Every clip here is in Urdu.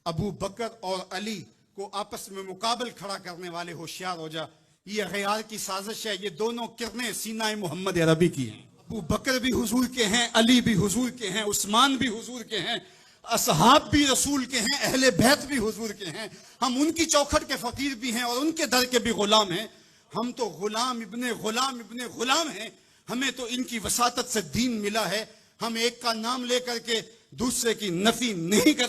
ابو بکر اور علی کو آپس میں مقابل کھڑا کرنے والے ہوشیار ہو جا. یہ غیار کی سازش ہے. یہ دونوں کرنیں سینہ محمد عربی کی ہیں. ابو بکر بھی حضور کے ہیں, علی بھی حضور کے ہیں, عثمان بھی حضور کے ہیں, اصحاب بھی رسول کے ہیں, اہل بیت بھی حضور کے ہیں. ہم ان کی چوکھٹ کے فقیر بھی ہیں اور ان کے در کے بھی غلام ہیں. ہم تو غلام ابن غلام ابن غلام ہیں. ہمیں تو ان کی وساطت سے دین ملا ہے. ہم ایک کا نام لے کر کے دوسرے کی نفی نہیں کر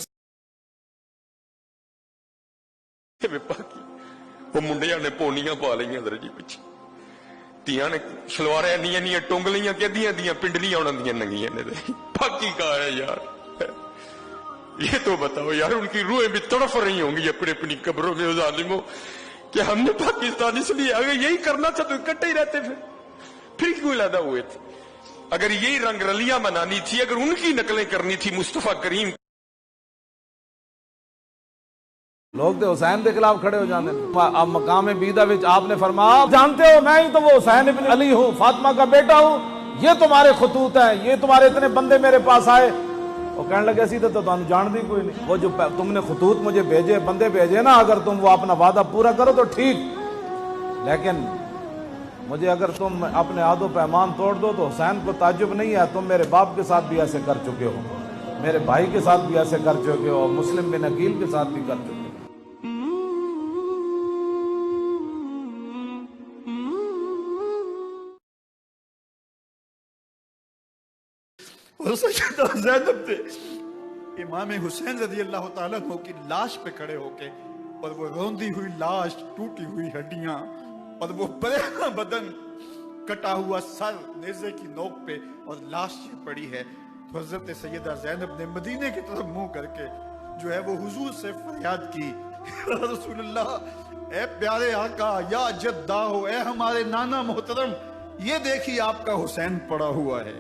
سکتے. وہ منڈیاں نے پونیاں پا لیا در جی پیچھے, تیاں نے شلواریں اینیاں ٹونگ لیاں کہ ادیاں پنڈلیاں انہوں نے ننگیاں نے. باقی کہا ہے یار, یہ تو بتاؤ یار ان کی روحیں بھی تڑف رہی ہوں گی اپنی اپنی قبروں میں ظالموں کہ ہم نے پاکستانی اس لیے اگر یہی کرنا تھا تو اکٹھے ہی رہتے پھر کیوں علیحدہ ہوئے تھے. اگر یہی رنگ رلیاں منانی تھی, اگر ان کی نقلیں کرنی تھی مصطفیٰ کریم. لوگ تو حسین کے خلاف کھڑے ہو جانے. اب مقام بیدہ وچ آپ نے فرمایا جانتے ہو میں ہی تو وہ حسین ابن علی ہوں, فاطمہ کا بیٹا ہوں. یہ تمہارے خطوط ہیں, یہ تمہارے اتنے بندے میرے پاس آئے. وہ کہنے لگے اسی تو تم جان دی کوئی نہیں. وہ جو تم نے خطوط مجھے بھیجے, بندے بھیجے نا, اگر تم وہ اپنا وعدہ پورا کرو تو ٹھیک, لیکن مجھے اگر تم اپنے عہد و پیمان توڑ دو تو حسین کو تعجب نہیں ہے. تم میرے باپ کے ساتھ بھی ایسے کر چکے ہو, میرے بھائی کے ساتھ بھی ایسے کر چکے ہو, مسلم بن عقیل کے ساتھ بھی کر چکے ہو. اور سیدہ زینب تھے امام حسین رضی اللہ تعالیٰ عنہ کی لاش پہ کھڑے ہو کے, اور وہ روندی ہوئی لاش, ٹوٹی ہوئی ہڈیاں, اور وہ پریشاں بدن, کٹا ہوا سر نیزے کی نوک پہ, اور لاش یہ پڑی ہے. تو حضرت سیدہ زینب نے مدینے کی طرف منہ کر کے جو ہے وہ حضور سے فریاد کی, رسول اللہ, اے پیارے آقا, یا جدہ ہو, اے ہمارے نانا محترم, یہ دیکھیے آپ کا حسین پڑا ہوا ہے.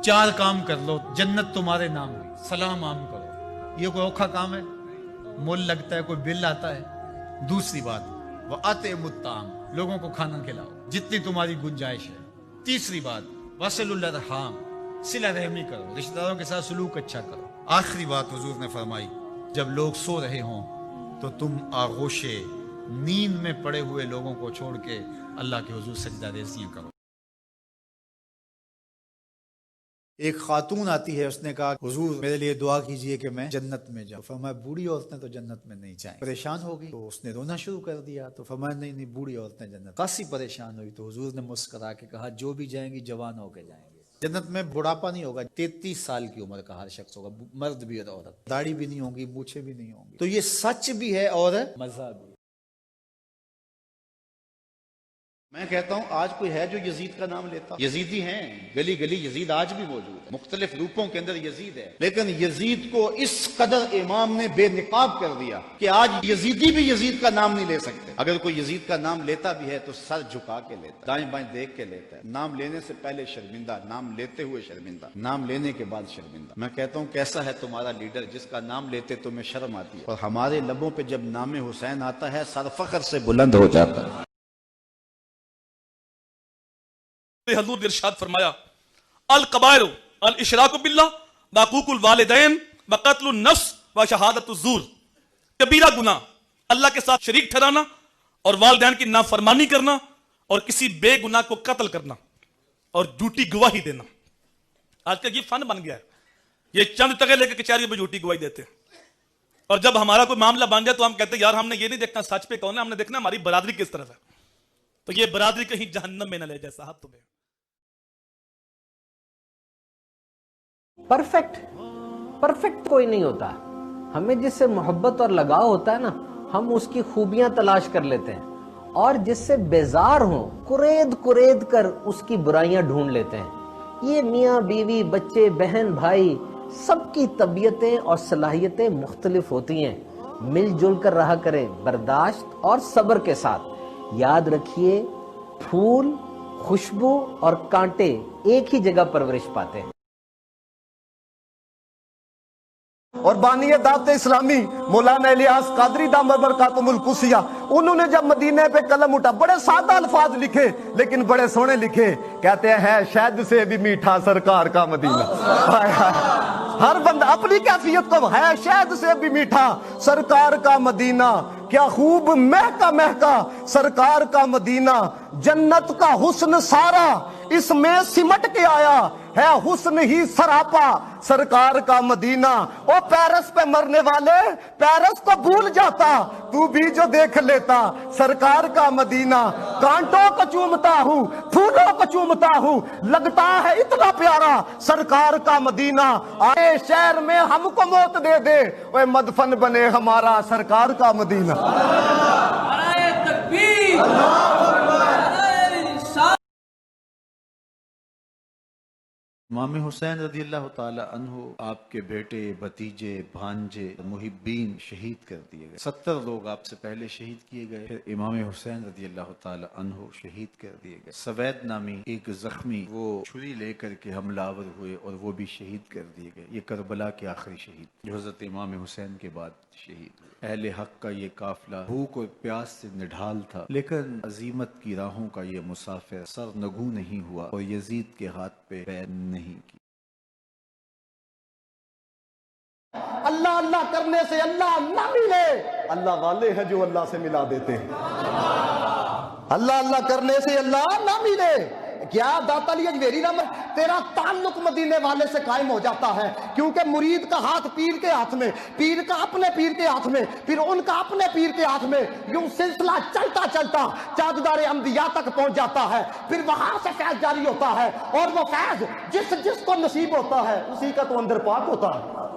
4 کام کر لو جنت تمہارے نام ہوئی. سلام عام کرو, یہ کوئی اوکھا کام ہے؟ مول لگتا ہے, کوئی بل آتا ہے؟ دوسری بات وَأَطْعِمُوا الطَّعَامَ, لوگوں کو کھانا کھلاؤ جتنی تمہاری گنجائش ہے. تیسری بات وَصِلُوا الْأَرْحَامَ, صلہ رحمی کرو, رشتہ داروں کے ساتھ سلوک اچھا کرو. آخری بات حضور نے فرمائی جب لوگ سو رہے ہوں تو تم آغوش نیند میں پڑے ہوئے لوگوں کو چھوڑ کے اللہ کے حضور سجدہ ریزیاں کرو. ایک خاتون آتی ہے, اس نے کہا حضور میرے لیے دعا کیجئے کہ میں جنت میں جاؤں. فرمایا بوڑھی عورتیں تو جنت میں نہیں جائیں. پریشان ہو گئی تو اس نے رونا شروع کر دیا. تو فرمایا نہیں بوڑھی عورتیں جنت. خاصی پریشان ہوئی تو حضور نے مسکرا کے کہا جو بھی جائیں گی جوان ہو کے جائیں گے. جنت میں بڑھاپا نہیں ہوگا, 33 سال کی عمر کا ہر شخص ہوگا, مرد بھی اور عورت. داڑھی بھی نہیں ہوگی, مونچھیں بھی نہیں ہوں گی. تو یہ سچ بھی ہے اور مزہ بھی. میں کہتا ہوں آج کوئی ہے جو یزید کا نام لیتا؟ یزیدی ہیں, گلی گلی یزید آج بھی موجود ہے, مختلف روپوں کے اندر یزید ہے. لیکن یزید کو اس قدر امام نے بے نقاب کر دیا کہ آج یزیدی بھی یزید کا نام نہیں لے سکتے. اگر کوئی یزید کا نام لیتا بھی ہے تو سر جھکا کے لیتا ہے, دائیں بائیں دیکھ کے لیتا ہے. نام لینے سے پہلے شرمندہ, نام لیتے ہوئے شرمندہ, نام لینے کے بعد شرمندہ. میں کہتا ہوں کیسا ہے تمہارا لیڈر جس کا نام لیتے تمہیں شرم آتی ہے, اور ہمارے لبوں پہ جب نام حسین آتا ہے سر فخر سے بلند ہو جاتا ہے. حضور نے ارشاد فرمایا القبائر الاشراک باللہ وعقوق الوالدین وقتل النفس وشہادت الزور. کبیرہ گناہ اللہ کے ساتھ شریک ٹھہرانا اور والدین کی نافرمانی کرنا اور کسی بے گناہ کو قتل کرنا اور جھوٹی گواہی دینا. آج کل یہ فن بن گیا ہے, یہ چند ٹکے لے کے کچہری میں جھوٹی گواہی دیتے ہیں, اور جب ہمارا کوئی معاملہ بن جائے تو ہم کہتے ہیں یار ہم نے یہ نہیں دیکھنا سچ پہ کون ہے, ہم نے دیکھنا ہماری برادری کس طرف ہے. تو یہ برادری کہیں جہنم میں نہ لے جائے صاحب تمہیں. پرفیکٹ کوئی نہیں ہوتا. ہمیں جس سے محبت اور لگاؤ ہوتا ہے نا, ہم اس کی خوبیاں تلاش کر لیتے ہیں, اور جس سے بیزار ہوں کرید کر اس کی برائیاں ڈھونڈ لیتے ہیں. یہ میاں بیوی, بچے, بہن, بھائی, سب کی طبیعتیں اور صلاحیتیں مختلف ہوتی ہیں. مل جل کر رہا کریں برداشت اور صبر کے ساتھ. یاد رکھیے پھول, خوشبو اور کانٹے ایک ہی جگہ پرورش پاتے ہیں. اور بانی دعوت اسلامی مولانا الیاس قادری دامت برکاتہم القدسیہ, انہوں نے جب مدینے پہ قلم اٹھا, بڑے سادہ الفاظ لکھے لیکن بڑے سونے لکھے. کہتے ہیں شہد سے بھی میٹھا سرکار کا مدینہ. ہر بندہ اپنی کیفیت کو ہے شہد سے بھی میٹھا سرکار کا مدینہ کیا خوب مہکا مہکا سرکار کا مدینہ جنت کا حسن سارا اس میں سمٹ کے آیا ہے حسن ہی سراپا سرکار کا مدینہ او پیرس پہ مرنے والے پیرس کو بھول جاتا تو بھی جو دیکھ لیتا سرکار کا مدینہ کانٹوں کو چومتا ہوں پھولوں کو چومتا ہوں لگتا ہے اتنا پیارا سرکار کا مدینہ آئے شہر میں ہم کو موت دے دے وہ مدفن بنے ہمارا سرکار کا مدینہ امام حسین رضی اللہ تعالی عنہ آپ کے بیٹے بھتیجے بھانجے محبین شہید کر دیے گئے 70 لوگ آپ سے پہلے شہید کیے گئے پھر امام حسین رضی اللہ تعالی عنہ شہید کر دیے گئے سوید نامی ایک زخمی وہ چھری لے کر کے حملہ آور ہوئے اور وہ بھی شہید کر دیے گئے یہ کربلا کے آخری شہید جو حضرت امام حسین کے بعد شہید ہوئے اہل حق کا یہ قافلہ بھوک اور پیاس سے نڈھال تھا لیکن عظیمت کی راہوں کا یہ مسافر سر نگوں نہیں ہوا اور یزید کے ہاتھ پہ پیر نہیں کی اللہ اللہ کرنے سے اللہ نہ ملے اللہ والے ہیں جو اللہ سے ملا دیتے ہیں اللہ اللہ کرنے سے اللہ نہ ملے کیا داتا علی اجمیری رحمت تیرا تعلق مدینے والے سے قائم ہو جاتا ہے کیونکہ مرید کا ہاتھ پیر کے ہاتھ میں پیر کا اپنے پیر کے ہاتھ میں پھر ان کا اپنے پیر کے ہاتھ میں یوں سلسلہ چلتا چلتا تاجدار انبیاء تک پہنچ جاتا ہے پھر وہاں سے فیض جاری ہوتا ہے اور وہ فیض جس کو نصیب ہوتا ہے اسی کا تو اندر پاک ہوتا ہے